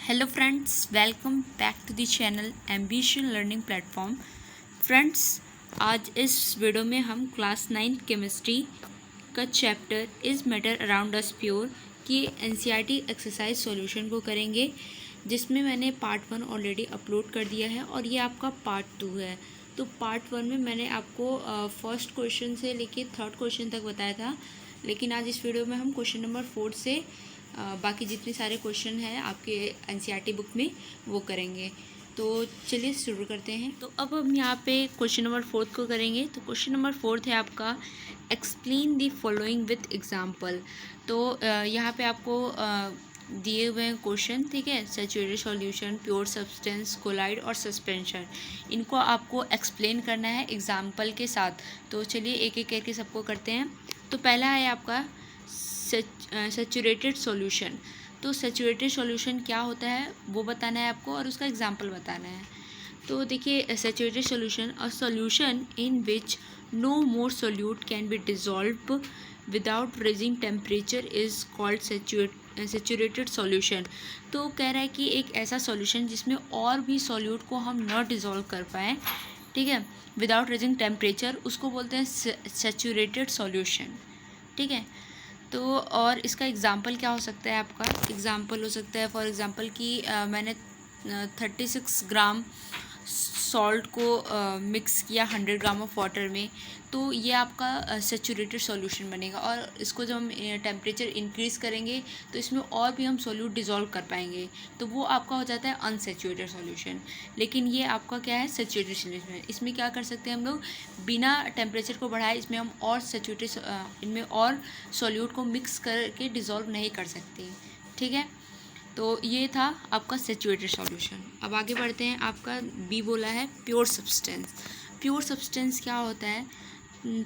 Hello friends, welcome back to the channel Ambition Learning Platform. Friends, आज इस video में हम क्लास 9 केमिस्ट्री का chapter is matter around us pure की NCERT exercise solution को करेंगे, जिसमें मैंने पार्ट 1 ऑलरेडी अपलोड कर दिया है और ये आपका पार्ट 2 है। तो पार्ट 1 में मैंने आपको फर्स्ट क्वेश्चन से लेके थर्ड क्वेश्चन तक बताया था, लेकिन आज इस वीडियो में हम क्वेश्चन नंबर 4 से बाकी जितने सारे क्वेश्चन हैं आपके एनसीईआरटी बुक में वो करेंगे। तो चलिए शुरू करते हैं। तो अब हम यहाँ पे क्वेश्चन नंबर 4 को करेंगे। तो क्वेश्चन नंबर 4 है आपका explain the following with example. तो यहाँ पे आपको दिए हुए हैं क्वेश्चन, ठीक है। Saturated solution, pure substance, colloid और सस्पेंशन, इनको आपको एक्सप्लेन करना है एग्जाम्पल के साथ। तो चलिए एक एक करके सबको करते हैं। तो पहला है आपका सैचुरेटेड सॉल्यूशन। तो सैचुरेटेड सॉल्यूशन क्या होता है वो बताना है आपको और उसका एग्जांपल बताना है। तो देखिए, saturated solution, a solution in which no more solute can be dissolve without raising temperature is called saturated solution. तो कह रहा है कि एक ऐसा सॉल्यूशन जिसमें और भी सॉल्यूट को हम न डिजॉल्व कर पाएँ, ठीक है, विदाउट रेजिंग टेम्परेचर, उसको बोलते हैं सैचुरेटेड सॉल्यूशन, ठीक है। तो और इसका एग्ज़ाम्पल क्या हो सकता है आपका? एग्ज़ाम्पल हो सकता है फॉर एग्ज़ाम्पल कि मैंने 36 ग्राम सॉल्ट को मिक्स किया 100 ग्राम ऑफ वाटर में, तो ये आपका सैचुरेटेड सॉल्यूशन बनेगा। और इसको जब हम टेम्परेचर इंक्रीज़ करेंगे तो इसमें और भी हम सोल्यूट डिज़ोल्व कर पाएंगे, तो वो आपका हो जाता है अनसैचुरेटेड सॉल्यूशन। लेकिन ये आपका क्या है? Saturated solution. इसमें क्या कर सकते हैं हम लोग? बिना टेम्परेचर को बढ़ाए इसमें हम और सैचुरेटेड इनमें और सोल्यूट को मिक्स करके डिज़ोल्व नहीं कर सकते, ठीक है। तो ये था आपका सैचुरेटेड सॉल्यूशन। अब आगे बढ़ते हैं। आपका बी बोला है प्योर सब्सटेंस। प्योर सब्सटेंस क्या होता है?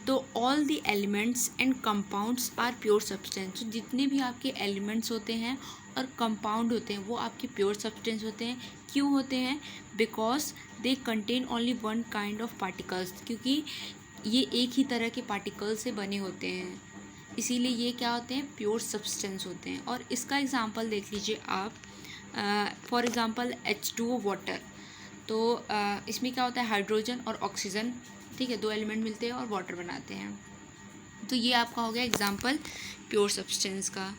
तो all the elements and compounds are pure substance. तो जितने भी आपके एलिमेंट्स होते हैं और कंपाउंड होते हैं वो आपके प्योर सब्सटेंस होते हैं। क्यों होते हैं? Because they contain only one kind of particles, क्योंकि ये एक ही तरह के पार्टिकल से बने होते हैं, इसीलिए ये क्या होते हैं? प्योर सब्सटेंस होते हैं। और इसका एग्जांपल देख लीजिए आप, फॉर एग्जांपल H2O वाटर। तो इसमें क्या होता है? हाइड्रोजन और ऑक्सीजन, ठीक है, दो एलिमेंट मिलते हैं और वाटर बनाते हैं। तो ये आपका हो गया एग्जांपल प्योर सब्सटेंस का।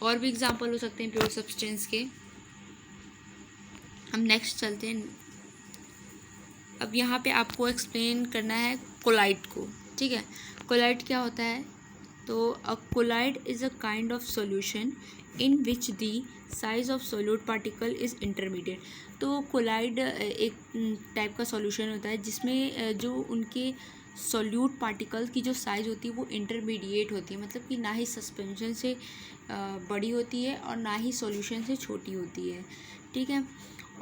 और भी एग्जांपल हो सकते हैं प्योर सब्सटेंस के। हम नेक्स्ट चलते हैं। अब यहाँ पे आपको एक्सप्लेन करना है कोलाइड को, ठीक है। कोलाइड क्या होता है? तो a colloid is a kind of solution in which the size of solute particle is intermediate. तो कोलाइड एक टाइप का सॉल्यूशन होता है जिसमें जो उनके सोल्यूट पार्टिकल की जो साइज़ होती है वो इंटरमीडिएट होती है, मतलब कि ना ही सस्पेंशन से बड़ी होती है और ना ही सॉल्यूशन से छोटी होती है, ठीक है।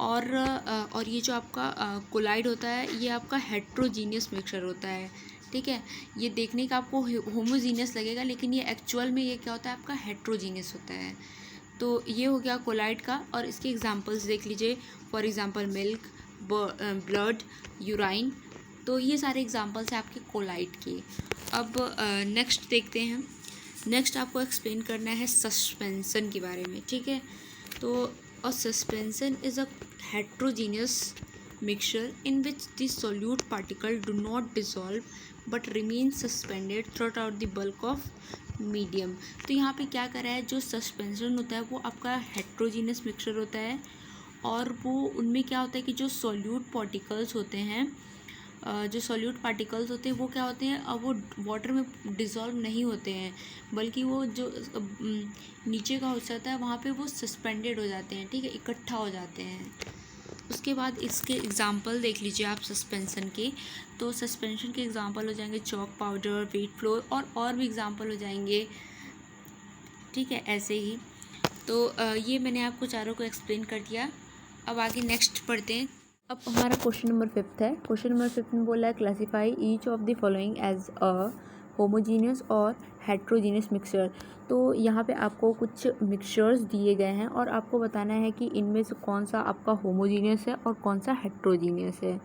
और ये जो आपका कोलाइड होता है ये आपका हेट्रोजीनियस मिक्सचर होता है, ठीक है। ये देखने का आपको होमोजीनियस लगेगा, लेकिन ये एक्चुअल में ये क्या होता है? आपका हेट्रोजीनियस होता है। तो ये हो गया कोलाइड का। और इसके एग्जांपल्स देख लीजिए, for example milk, blood, urine. तो ये सारे एग्जांपल्स हैं आपके कोलाइड के। अब नेक्स्ट देखते हैं। नेक्स्ट आपको एक्सप्लेन करना है सस्पेंशन के बारे में, ठीक है। तो अ suspension is a heterogeneous mixture in which the solute particle do not dissolve but remain suspended throughout the bulk of medium। तो यहाँ पे क्या कर रहा है? जो सस्पेंशन होता है वो आपका हेट्रोजीनियस मिक्सचर होता है, और वो उनमें क्या होता है कि जो सोल्यूट पार्टिकल्स होते हैं, जो सोल्यूट पार्टिकल्स होते हैं वो क्या होते हैं? अब वो वाटर में डिज़ोल्व नहीं होते हैं, बल्कि वो जो नीचे का हो जाता है वहाँ पे वो सस्पेंडेड हो जाते हैं, ठीक है, इकट्ठा हो जाते हैं। उसके बाद इसके एग्जांपल देख लीजिए आप सस्पेंशन के। तो सस्पेंशन के एग्जांपल हो जाएंगे चॉक पाउडर, व्हीट फ्लोर, और भी एग्जांपल हो जाएंगे, ठीक है, ऐसे ही। तो ये मैंने आपको चारों को एक्सप्लेन कर दिया। अब आगे नेक्स्ट पढ़ते हैं। अब हमारा क्वेश्चन नंबर 5 है। क्वेश्चन नंबर 5 में बोला है classify each of the following as a homogeneous और हेट्रोजीनियस मिक्सचर। तो यहाँ पे आपको कुछ मिक्सचर्स दिए गए हैं और आपको बताना है कि इनमें से कौन सा आपका होमोजीनियस है और कौन सा हेट्रोजीनियस है।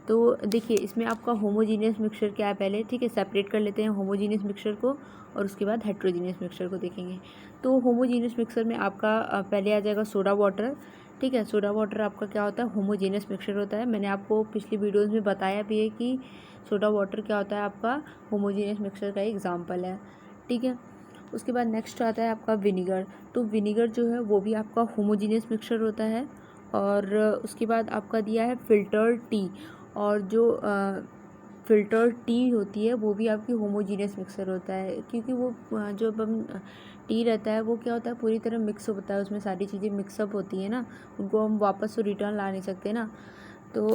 तो देखिए, इसमें आपका होमोजीनियस मिक्सचर क्या है पहले, ठीक है, सेपरेट कर लेते हैं होमोजीनियस मिक्सचर को और उसके बाद हेट्रोजीनियस मिक्सचर को देखेंगे। तो होमोजीनियस मिक्सर में आपका पहले आ जाएगा सोडा वाटर, ठीक है। सोडा वाटर आपका क्या होता है, होमोजीनियस मिक्सचर होता है। मैंने आपको पिछली वीडियोस में बताया भी है कि सोडा वाटर क्या होता है, आपका होमोजीनियस मिक्सचर का एग्जांपल है, ठीक है। उसके बाद नेक्स्ट आता है आपका विनीगर। तो विनीगर जो है वो भी आपका होमोजीनियस मिक्सचर होता है। और उसके बाद आपका दिया है फ़िल्टर टी, और जो फ़िल्टर टी होती है वो भी आपकी होमोजीनियस मिक्सचर होता है, क्योंकि वो जो हम टी रहता है वो क्या होता है, पूरी तरह मिक्स होता है, उसमें सारी चीज़ें मिक्सअप होती हैं ना, उनको हम वापस तो रिटर्न ला नहीं सकते ना, तो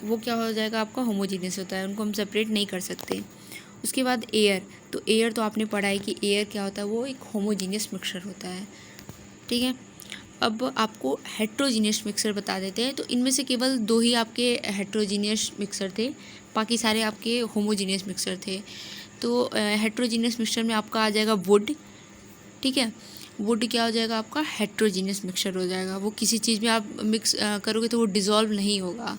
वो क्या हो जाएगा, आपका होमोजीनियस होता है, उनको हम सेपरेट नहीं कर सकते। उसके बाद एयर, तो एयर तो आपने पढ़ा है कि एयर क्या होता है, वो एक होमोजीनियस मिक्सचर होता है, ठीक है। अब आपको हेट्रोजीनियस मिक्सर बता देते हैं। तो इनमें से केवल 2 ही आपके हेट्रोजीनियस मिक्सर थे, बाकी सारे आपके होमोजीनियस मिक्सर थे। तो हेट्रोजीनियस मिक्सचर में आपका आ जाएगा वुड, ठीक है। वुड क्या हो जाएगा, आपका हेट्रोजीनियस मिक्सचर हो जाएगा, वो किसी चीज़ में आप मिक्स करोगे तो वो डिज़ोल्व नहीं होगा।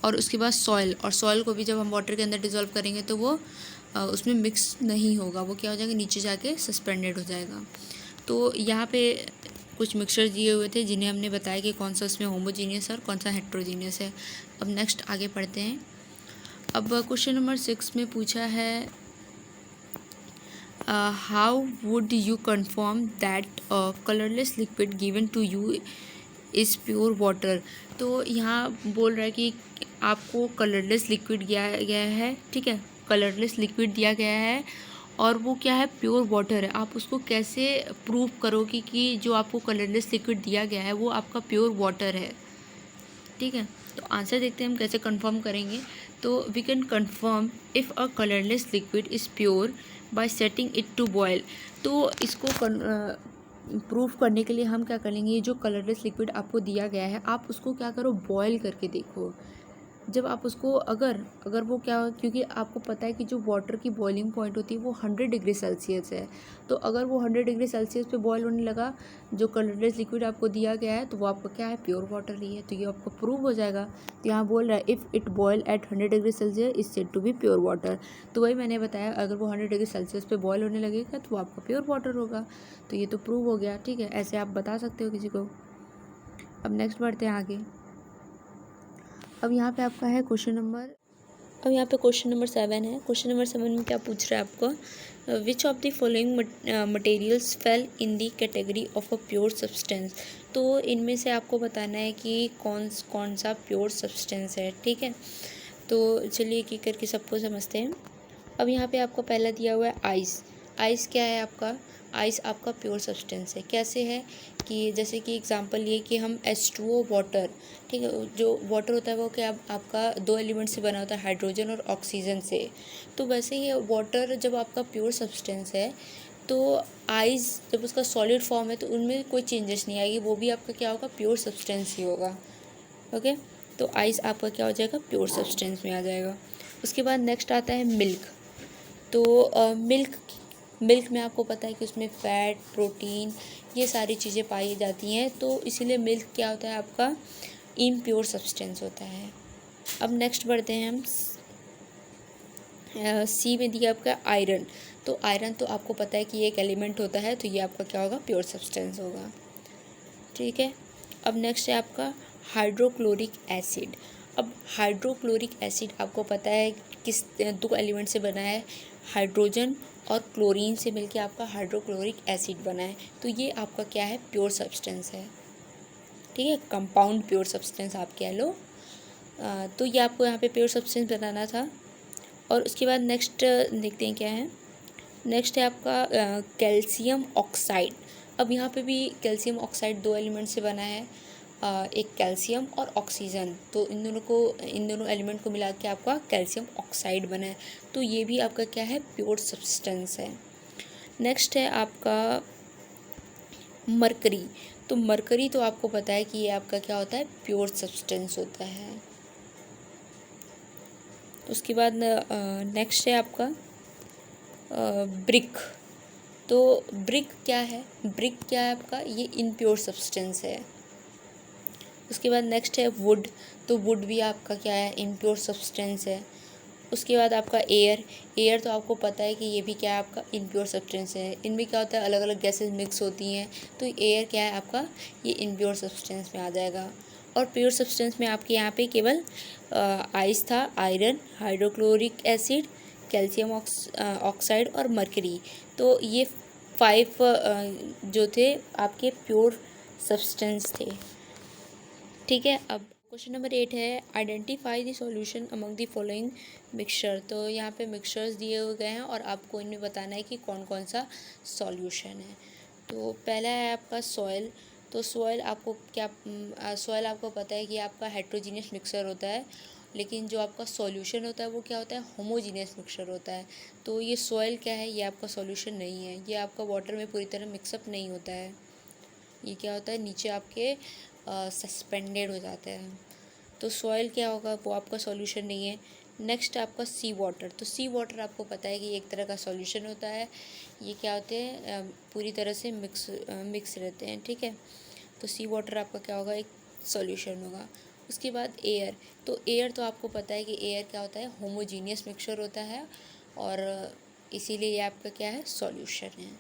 और उसके बाद सॉइल, और सॉइल को भी जब हम वाटर के अंदर डिज़ोल्व करेंगे तो वो उसमें मिक्स नहीं होगा, वो क्या हो जाएगा, नीचे जाके सस्पेंडेड हो जाएगा। तो यहाँ पे कुछ मिक्सचर दिए हुए थे जिन्हें हमने बताया कि कौन सा उसमें होमोजीनियस है और कौन सा हेट्रोजीनियस है। अब नेक्स्ट आगे पढ़ते हैं। अब क्वेश्चन नंबर 6 में पूछा है how would you confirm that colourless liquid given to you is pure water. तो यहाँ बोल रहा है कि आपको कलरलेस लिक्विड दिया गया है, ठीक है, कलरलेस लिक्विड दिया गया है और वो क्या है, प्योर वाटर है। आप उसको कैसे प्रूव करोगे कि जो आपको कलरलेस लिक्विड दिया गया है वो आपका प्योर वाटर है, ठीक है। तो आंसर देखते हैं हम कैसे कंफर्म करेंगे। तो we can confirm if a colourless liquid is pure by setting it to boil. तो इसको प्रूफ करने के लिए हम क्या करेंगे, ये जो कलरलेस लिक्विड आपको दिया गया है आप उसको क्या करो, बॉयल करके देखो। जब आप उसको अगर वो क्या, क्योंकि आपको पता है कि जो वाटर की बॉइलिंग पॉइंट होती है वो 100 डिग्री सेल्सियस है। तो अगर वो 100 डिग्री सेल्सियस पे बॉयल होने लगा, जो कलरलेस लिक्विड आपको दिया गया है, तो वो आपका क्या है, प्योर वाटर ही है, तो ये आपको प्रूव हो जाएगा। तो यहाँ बोल रहा है if it boil at 100 degree Celsius is said to be pure water. तो वही मैंने बताया, अगर वो 100 डिग्री सेल्सियस पे बॉयल होने लगेगा तो वो आपका प्योर वाटर होगा। तो ये तो प्रूव हो गया, ठीक है, ऐसे आप बता सकते हो किसी को। अब नेक्स्ट बढ़ते हैं आगे। अब यहाँ पे आपका है क्वेश्चन नंबर 7 है। क्वेश्चन नंबर 7 में क्या पूछ रहा है आपको, विच of the following materials fail in the category of a pure substance. तो इनमें से आपको बताना है कि कौन सा प्योर सब्सटेंस है, ठीक है। तो चलिए एक एक करके सबको समझते हैं। अब यहाँ पे आपको पहला दिया हुआ है आइस। आइस क्या है आपका, आइस आपका प्योर सब्सटेंस है। कैसे है कि जैसे कि एग्जांपल ये कि हम H2O वाटर, ठीक है, जो वाटर होता है वो क्या आपका 2 एलिमेंट से बना होता है, हाइड्रोजन और ऑक्सीजन से। तो वैसे ही वाटर जब आपका प्योर सब्सटेंस है तो आइस जब उसका सॉलिड फॉर्म है तो उनमें कोई चेंजेस नहीं आएगी, वो भी आपका क्या होगा, प्योर सब्सटेंस ही होगा, ओके। तो आइस आपका क्या हो जाएगा, प्योर सब्सटेंस में आ जाएगा। उसके बाद नेक्स्ट आता है मिल्क। तो मिल्क में आपको पता है कि उसमें फ़ैट, प्रोटीन, ये सारी चीज़ें पाई जाती हैं, तो इसीलिए मिल्क क्या होता है, आपका इम्प्योर सब्सटेंस होता है। अब नेक्स्ट बढ़ते हैं हम सी में दिया आपका आयरन। तो आयरन तो आपको पता है कि ये एक एलिमेंट होता है, तो ये आपका क्या होगा, प्योर सब्सटेंस होगा, ठीक है। अब नेक्स्ट है आपका हाइड्रोक्लोरिक एसिड। अब हाइड्रोक्लोरिक एसिड आपको पता है किस 2 एलिमेंट से बना है, हाइड्रोजन और क्लोरीन से मिलके आपका हाइड्रोक्लोरिक एसिड बना है। तो ये आपका क्या है, प्योर सब्सटेंस है, ठीक है, कंपाउंड प्योर सब्सटेंस आप कह लो। तो ये आपको यहाँ पे प्योर सब्सटेंस बनाना था। और उसके बाद नेक्स्ट देखते हैं क्या है। नेक्स्ट है आपका कैल्शियम ऑक्साइड। अब यहाँ पे भी कैल्शियम ऑक्साइड 2 एलिमेंट से बना है, एक कैल्शियम और ऑक्सीजन। तो इन दोनों एलिमेंट को मिला के आपका कैल्शियम ऑक्साइड बना है। तो ये भी आपका क्या है, प्योर सब्सटेंस है। नेक्स्ट है आपका मरकरी। तो मरकरी तो आपको पता है कि ये आपका क्या होता है, प्योर सब्सटेंस होता है। उसके बाद नेक्स्ट है आपका ब्रिक। तो ब्रिक क्या है, ब्रिक क्या है आपका, ये इम्प्योर सब्सटेंस है। उसके बाद नेक्स्ट है वुड। तो वुड भी आपका क्या है, इम्प्योर सब्सटेंस है। उसके बाद आपका एयर। एयर तो आपको पता है कि ये भी क्या है, आपका इम्प्योर सब्सटेंस है। इनमें क्या होता है, अलग अलग गैसेस मिक्स होती हैं, तो एयर क्या है आपका, ये इम्प्योर सब्सटेंस में आ जाएगा। और प्योर सब्सटेंस में आपके यहाँ पे केवल आइस था, iron, hydrochloric acid, calcium oxide और मरकरी। तो ये 5 जो थे आपके प्योर सब्सटेंस थे। ठीक है, अब क्वेश्चन नंबर 8 है, identify the solution among the following mixture. तो यहाँ पे मिक्सचर्स दिए हुए गए हैं और आपको इनमें बताना है कि कौन कौन सा सॉल्यूशन है। तो पहला है आपका सॉइल। तो सॉइल आपको क्या, सॉइल आपको पता है कि आपका हेट्रोजीनियस मिक्सचर होता है, लेकिन जो आपका सॉल्यूशन होता है वो क्या होता है, होमोजीनियस मिक्सचर होता है। तो ये सॉइल क्या है, ये आपका सॉल्यूशन नहीं है, ये आपका वाटर में पूरी तरह मिक्सअप नहीं होता है। ये क्या होता है, नीचे आपके सस्पेंडेड हो जाते हैं। तो सॉइल क्या होगा, वो आपका सॉल्यूशन नहीं है। नेक्स्ट आपका सी वाटर। तो सी वाटर आपको पता है कि एक तरह का सॉल्यूशन होता है। ये क्या होते हैं, पूरी तरह से मिक्स रहते हैं। ठीक है, तो सी वाटर आपका क्या होगा, एक सॉल्यूशन होगा। उसके बाद एयर। तो एयर तो आपको पता है कि एयर क्या होता है, होमोजीनियस मिक्सचर होता है, और इसीलिए ये आपका क्या है, सॉल्यूशन है।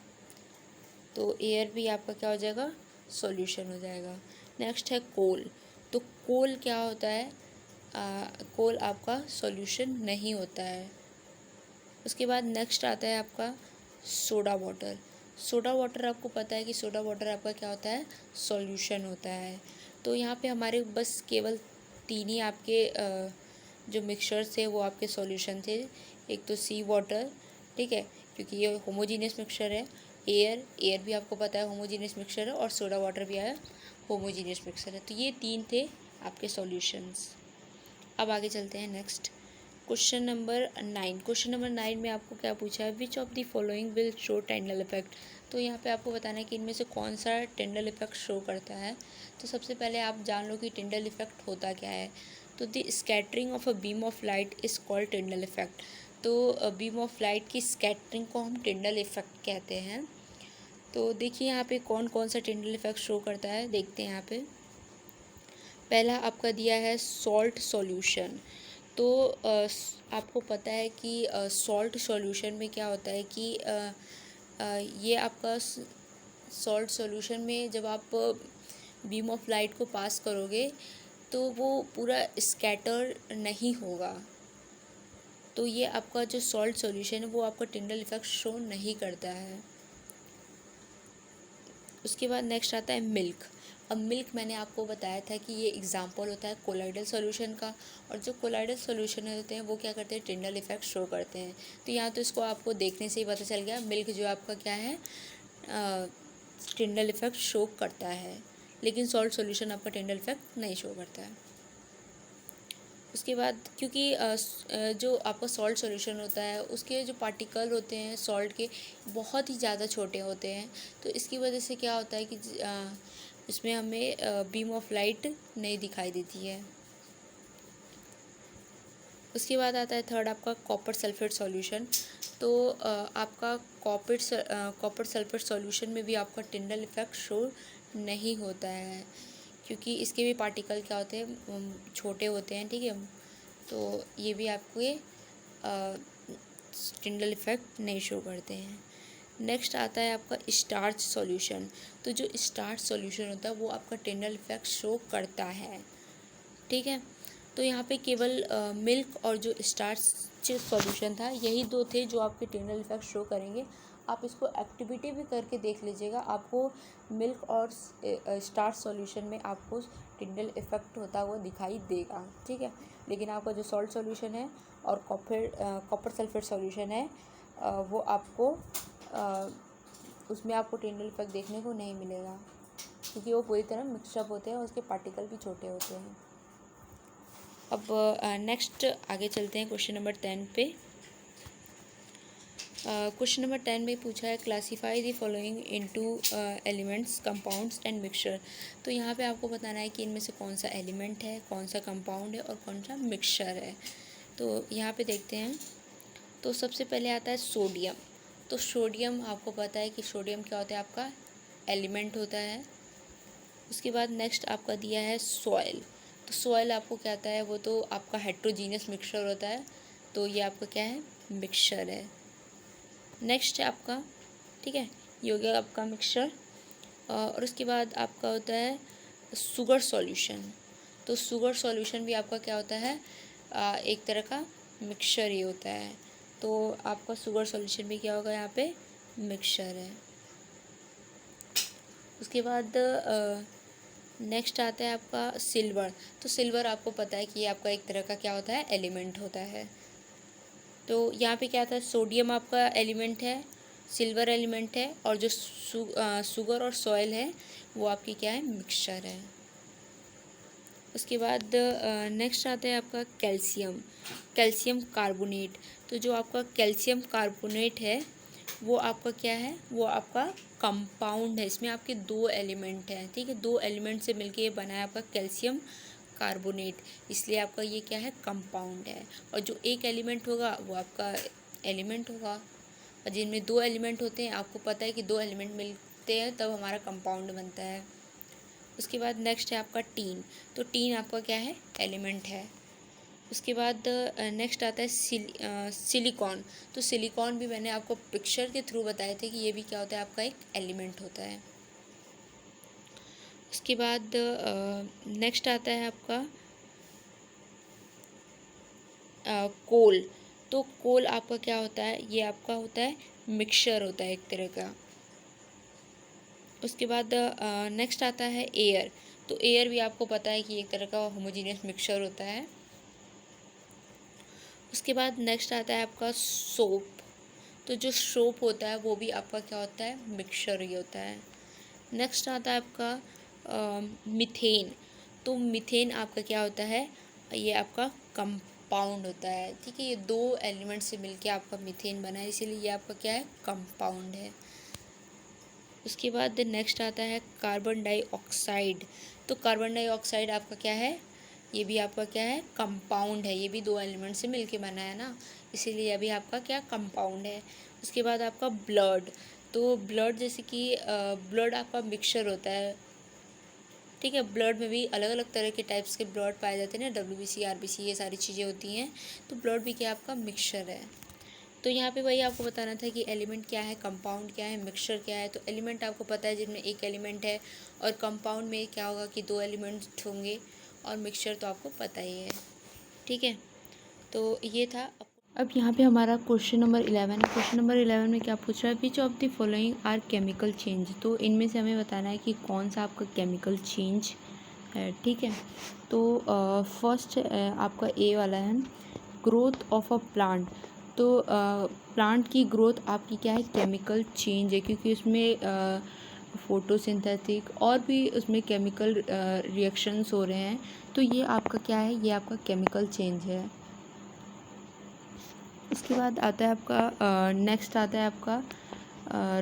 तो एयर भी आपका क्या हो जाएगा, सॉल्यूशन हो जाएगा। नेक्स्ट है कोल। तो कोल क्या होता है, कोल आपका सॉल्यूशन नहीं होता है। उसके बाद नेक्स्ट आता है आपका सोडा वाटर। सोडा वाटर आपको पता है कि सोडा वाटर आपका क्या होता है, सॉल्यूशन होता है। तो यहाँ पे हमारे बस केवल 3 ही आपके जो मिक्सचर्स थे वो आपके सॉल्यूशन थे। एक तो सी वाटर, ठीक है, क्योंकि ये होमोजीनियस मिक्सचर है। एयर, एयर भी आपको पता है होमोजीनियस मिक्सचर है, और सोडा वाटर भी है होमोजीनियस मिक्सचर है। तो ये 3 थे आपके सॉल्यूशंस। अब आगे चलते हैं next, question number 9। Question number 9 में आपको क्या पूछा है, which of the following will show Tyndall effect. तो यहाँ पे आपको बताना है कि इनमें से कौन सा टेंडल इफेक्ट शो करता है। तो सबसे पहले आप जान लो कि टेंडल इफेक्ट होता क्या है। तो the scattering of a beam of light is called Tyndall effect. तो बीम ऑफ लाइट की स्कैटरिंग को हम टेंडल इफेक्ट कहते हैं। तो देखिए यहाँ पे कौन कौन सा टेंडल इफेक्ट शो करता है, देखते हैं यहाँ पे। पहला आपका दिया है सॉल्ट सॉल्यूशन। तो आपको पता है कि सॉल्ट सॉल्यूशन में क्या होता है कि ये आपका सॉल्ट सॉल्यूशन में जब आप बीम ऑफ लाइट को पास करोगे तो वो पूरा स्कैटर नहीं होगा। तो ये आपका जो सॉल्ट सॉल्यूशन है वो आपका टिंडल इफेक्ट शो नहीं करता है। उसके बाद नेक्स्ट आता है मिल्क। अब मिल्क मैंने आपको बताया था कि ये एग्जांपल होता है कोलाइडल सॉल्यूशन का, और जो कोलाइडल सॉल्यूशन होते हैं वो क्या करते हैं, टिंडल इफेक्ट शो करते हैं। तो यहाँ तो इसको आपको देखने से ही पता चल गया, मिल्क जो आपका क्या है, टिंडल इफेक्ट शो करता है, लेकिन सॉल्ट सॉल्यूशन आपका टिंडल इफेक्ट नहीं शो करता है। उसके बाद क्योंकि जो आपका सॉल्ट सॉल्यूशन होता है उसके जो पार्टिकल होते हैं सॉल्ट के बहुत ही ज़्यादा छोटे होते हैं, तो इसकी वजह से क्या होता है कि इसमें हमें बीम ऑफ लाइट नहीं दिखाई देती है। उसके बाद आता है थर्ड आपका कॉपर सल्फेट सॉल्यूशन। तो आपका कॉपर सल्फेट सॉल्यूशन में भी आपका टिंडल इफेक्ट शो नहीं होता है, क्योंकि इसके भी पार्टिकल क्या होते हैं, छोटे होते हैं। ठीक है, तो ये भी आपके टिंडल इफेक्ट नहीं शो करते हैं। नेक्स्ट आता है आपका स्टार्च सॉल्यूशन। तो जो स्टार्च सॉल्यूशन होता है वो आपका टिंडल इफेक्ट शो करता है। ठीक है, तो यहाँ पे केवल मिल्क और जो स्टार्च सॉल्यूशन था यही दो थे जो आपके टिंडल इफेक्ट शो करेंगे। आप इसको एक्टिविटी भी करके देख लीजिएगा, आपको मिल्क और स्टार्च सॉल्यूशन में आपको टिंडल इफेक्ट होता हुआ दिखाई देगा। ठीक है, लेकिन आपका जो सॉल्ट सॉल्यूशन है और कॉपर सल्फेट सॉल्यूशन है वो आपको उसमें आपको टिंडल इफेक्ट देखने को नहीं मिलेगा, क्योंकि वो पूरी तरह मिक्सअप होते हैं और उसके पार्टिकल भी छोटे होते हैं। अब नेक्स्ट आगे चलते हैं क्वेश्चन नंबर 10 पे। क्वेश्चन नंबर 10 में पूछा है classify the following into elements, compounds and mixture. तो यहाँ पे आपको बताना है कि इनमें से कौन सा एलिमेंट है, कौन सा कंपाउंड है और कौन सा मिक्सचर है। तो यहाँ पे देखते हैं। तो सबसे पहले आता है सोडियम। तो सोडियम आपको पता है कि सोडियम क्या होता है, आपका एलिमेंट होता है। उसके बाद नेक्स्ट आपका दिया है सॉइल। तो सॉइल आपको क्या आता है, वो तो आपका हेट्रोजीनियस मिक्सचर होता है। तो ये आपका क्या है, मिक्सचर है। नेक्स्ट है आपका, ठीक है, ये हो गया आपका मिक्सचर। और उसके बाद आपका होता है शुगर सॉल्यूशन। तो शुगर सॉल्यूशन भी आपका क्या होता है, एक तरह का मिक्सचर ही होता है। तो आपका शुगर सॉल्यूशन भी क्या होगा, यहाँ पे मिक्सचर है। उसके बाद नेक्स्ट आता है आपका सिल्वर। तो सिल्वर आपको पता है कि ये आपका एक तरह का क्या होता है, एलिमेंट होता है। तो यहाँ पे क्या आता है, सोडियम आपका एलिमेंट है, सिल्वर एलिमेंट है, और जो शुगर और सॉइल है वो आपकी क्या है, मिक्सचर है। उसके बाद नेक्स्ट आता है आपका कैल्शियम, कैल्शियम कार्बोनेट। तो जो आपका कैल्शियम कार्बोनेट है वो आपका क्या है, वो आपका कंपाउंड है। इसमें आपके 2 एलिमेंट हैं, ठीक है, 2 एलिमेंट से मिलके ये बना है आपका कैल्शियम कार्बोनेट, इसलिए आपका ये क्या है, कंपाउंड है। और जो एक एलिमेंट होगा वो आपका एलिमेंट होगा। और जिनमें 2 एलिमेंट होते हैं, आपको पता है कि 2 एलिमेंट मिलते हैं तब हमारा कंपाउंड बनता है। उसके बाद नेक्स्ट है आपका टीन। तो टीन आपका क्या है, एलिमेंट है। उसके बाद नेक्स्ट आता है सिलिकॉन। तो सिलिकॉन भी मैंने आपको पिक्चर के थ्रू बताए थे कि ये भी क्या होता है, आपका एक एलिमेंट होता है। उसके बाद नेक्स्ट आता है आपका कोल। तो कोल आपका क्या होता है, ये आपका होता है मिक्सचर होता है एक तरह का। उसके बाद नेक्स्ट आता है एयर। तो एयर भी आपको पता है कि एक तरह का होमोजीनियस मिक्सचर होता है। उसके बाद नेक्स्ट आता है आपका सोप। तो जो सोप होता है वो भी आपका क्या होता है, मिक्सचर ही होता है। नेक्स्ट आता है आपका मीथेन। तो मीथेन आपका क्या होता है, ये आपका कंपाउंड होता है, ठीक है, ये 2 एलिमेंट से मिलके आपका मीथेन बना है, इसीलिए ये आपका क्या है, कंपाउंड है। उसके बाद नेक्स्ट आता है कार्बन डाइऑक्साइड। तो कार्बन डाइऑक्साइड आपका क्या है, ये भी आपका क्या है, कंपाउंड है, ये भी 2 एलिमेंट से मिलके बना है ना, इसीलिए अभी आपका क्या, कंपाउंड है। उसके बाद आपका ब्लड। तो ब्लड जैसे कि ब्लड आपका मिक्सचर होता है, ठीक है, ब्लड में भी अलग अलग तरह के टाइप्स के ब्लड पाए जाते हैं ना, WBC RBC ये सारी चीज़ें होती हैं। तो ब्लड भी क्या आपका मिक्सचर है। तो यहाँ पे वही आपको बताना था कि एलिमेंट क्या है, कंपाउंड क्या है, मिक्सचर क्या है। तो एलिमेंट आपको पता है जिनमें एक एलिमेंट है, और कंपाउंड में क्या होगा कि 2 एलिमेंट्स होंगे, और मिक्सचर तो आपको पता ही है, ठीक है। तो ये था। अब यहाँ पे हमारा क्वेश्चन नंबर 11 है। क्वेश्चन नंबर 11 में क्या पूछ रहा है, which of the following are chemical change. तो इनमें से हमें बताना है कि कौन सा आपका केमिकल चेंज है, ठीक है। तो फर्स्ट आपका ए वाला है, ग्रोथ ऑफ अ प्लांट। तो प्लांट की ग्रोथ आपकी क्या है, केमिकल चेंज है, क्योंकि उसमें फोटोसिंथेटिक और भी उसमें केमिकल रिएक्शंस हो रहे हैं। तो ये आपका क्या है, ये आपका केमिकल चेंज है। उसके बाद आता है आपका नेक्स्ट आता है आपका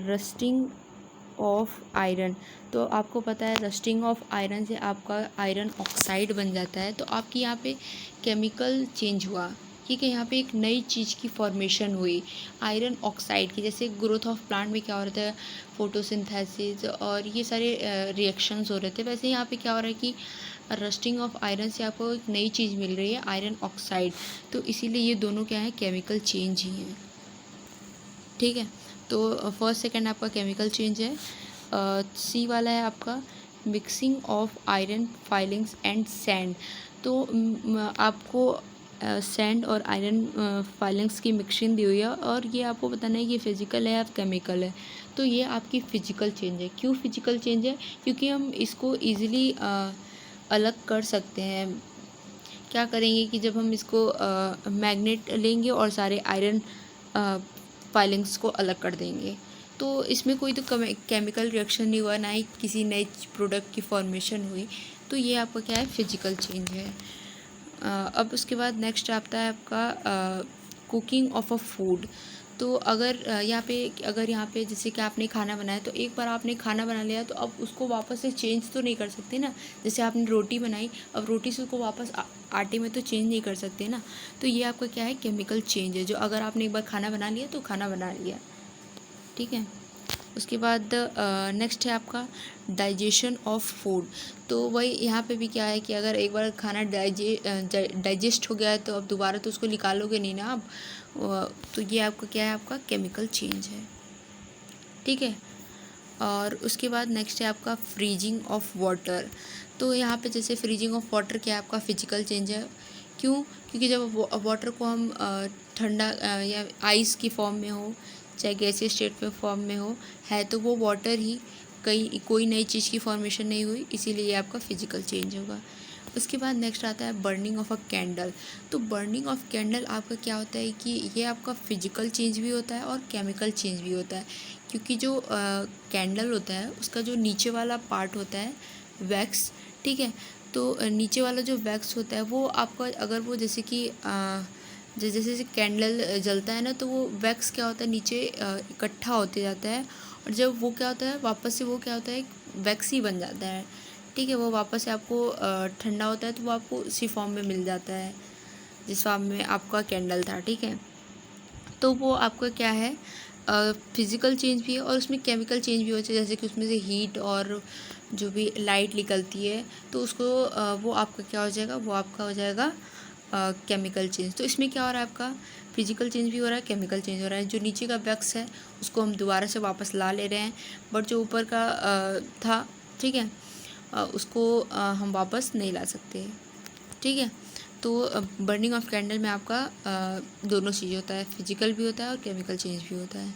रस्टिंग ऑफ आयरन। तो आपको पता है रस्टिंग ऑफ आयरन से आपका आयरन ऑक्साइड बन जाता है। तो आपकी यहाँ पे केमिकल चेंज हुआ, ठीक है, यहाँ पे एक नई चीज़ की फॉर्मेशन हुई आयरन ऑक्साइड की। जैसे ग्रोथ ऑफ प्लांट में क्या हो रहा था, फोटोसिंथेसिस और ये सारे रिएक्शंस हो रहे थे, वैसे यहाँ पे क्या हो रहा है कि रस्टिंग ऑफ आयरन से आपको एक नई चीज़ मिल रही है, आयरन ऑक्साइड। तो इसीलिए ये दोनों क्या है, केमिकल चेंज ही हैं, ठीक है। तो फर्स्ट सेकंड आपका केमिकल चेंज है। सी वाला है आपका mixing of iron filings and sand. तो आपको सैंड और आयरन फाइलिंग्स की मिक्सिंग दी हुई है, और ये आपको बताना है कि फिजिकल है या केमिकल है। तो ये आपकी फ़िजिकल चेंज है। क्यों फ़िजिकल चेंज है, क्योंकि हम इसको ईज़िली अलग कर सकते हैं। क्या करेंगे कि जब हम इसको मैग्नेट लेंगे और सारे आयरन फाइलिंग्स को अलग कर देंगे, तो इसमें कोई तो केमिकल रिएक्शन नहीं हुआ, ना ही किसी नए प्रोडक्ट की फॉर्मेशन हुई। तो ये आपका क्या है, फिजिकल चेंज है। अब उसके बाद नेक्स्ट आता है आपका कुकिंग ऑफ अ फूड। तो अगर यहाँ पे जैसे कि आपने खाना बनाया, तो एक बार आपने खाना बना लिया तो अब उसको वापस से चेंज तो नहीं कर सकते ना। जैसे आपने रोटी बनाई, अब रोटी से उसको वापस आटे में तो चेंज नहीं कर सकते ना। तो ये आपका क्या है, केमिकल चेंज है, जो अगर आपने एक बार खाना बना लिया तो खाना बना लिया, ठीक है। उसके बाद नेक्स्ट है आपका डाइजेशन ऑफ फूड। तो वही यहाँ पे भी क्या है कि अगर एक बार खाना डाइजेस्ट हो गया है तो अब दोबारा तो उसको निकालोगे नहीं ना आप, तो ये आपका क्या है, आपका केमिकल चेंज है, ठीक है। और उसके बाद नेक्स्ट है आपका फ्रीजिंग ऑफ वाटर। तो यहाँ पे जैसे फ्रीजिंग ऑफ वाटर क्या है, आपका फिजिकल चेंज है। क्यों? क्योंकि जब वाटर को हम ठंडा या आइस की फॉर्म में हो, चाहे गैसीय स्टेट में फॉर्म में हो, है तो वो वाटर ही, कोई नई चीज़ की फॉर्मेशन नहीं हुई, इसीलिए ये आपका फिजिकल चेंज होगा। उसके बाद नेक्स्ट आता है बर्निंग ऑफ अ कैंडल। तो बर्निंग ऑफ कैंडल आपका क्या होता है कि ये आपका फिजिकल चेंज भी होता है और केमिकल चेंज भी होता है, क्योंकि जो कैंडल होता है उसका जो नीचे वाला पार्ट होता है वैक्स, ठीक है। तो नीचे वाला जो वैक्स होता है वो आपका, अगर वो जैसे कि जैसे जैसे कैंडल जलता है ना, तो वो वैक्स क्या होता है नीचे इकट्ठा होते जाता है, और जब वो क्या होता है वापस से वो क्या होता है वैक्स ही बन जाता है, ठीक है। वो वापस से आपको ठंडा होता है तो वो आपको उसी फॉर्म में मिल जाता है जिस फॉर्म में आपका कैंडल था, ठीक है। तो वो आपका क्या है, फिज़िकल चेंज भी है और उसमें केमिकल चेंज भी होता है, जैसे कि उसमें से हीट और जो भी लाइट निकलती है तो उसको वो आपका क्या हो जाएगा, वो आपका हो जाएगा केमिकल चेंज। तो इसमें क्या हो रहा है, आपका फिजिकल चेंज भी हो रहा है, केमिकल चेंज हो रहा है। जो नीचे का वैक्स है उसको हम दोबारा से वापस ला ले रहे हैं, बट जो ऊपर का था, ठीक है, उसको हम वापस नहीं ला सकते, ठीक है। तो बर्निंग ऑफ कैंडल में आपका दोनों चीज़ होता है, फिजिकल भी होता है और केमिकल चेंज भी होता है।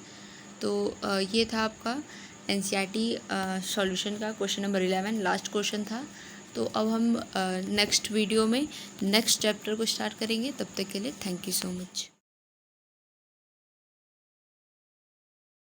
तो ये था आपका एनसीईआरटी सॉल्यूशन का क्वेश्चन नंबर 11, लास्ट क्वेश्चन था। तो अब हम नेक्स्ट वीडियो में नेक्स्ट चैप्टर को स्टार्ट करेंगे। तब तक के लिए थैंक यू सो मच।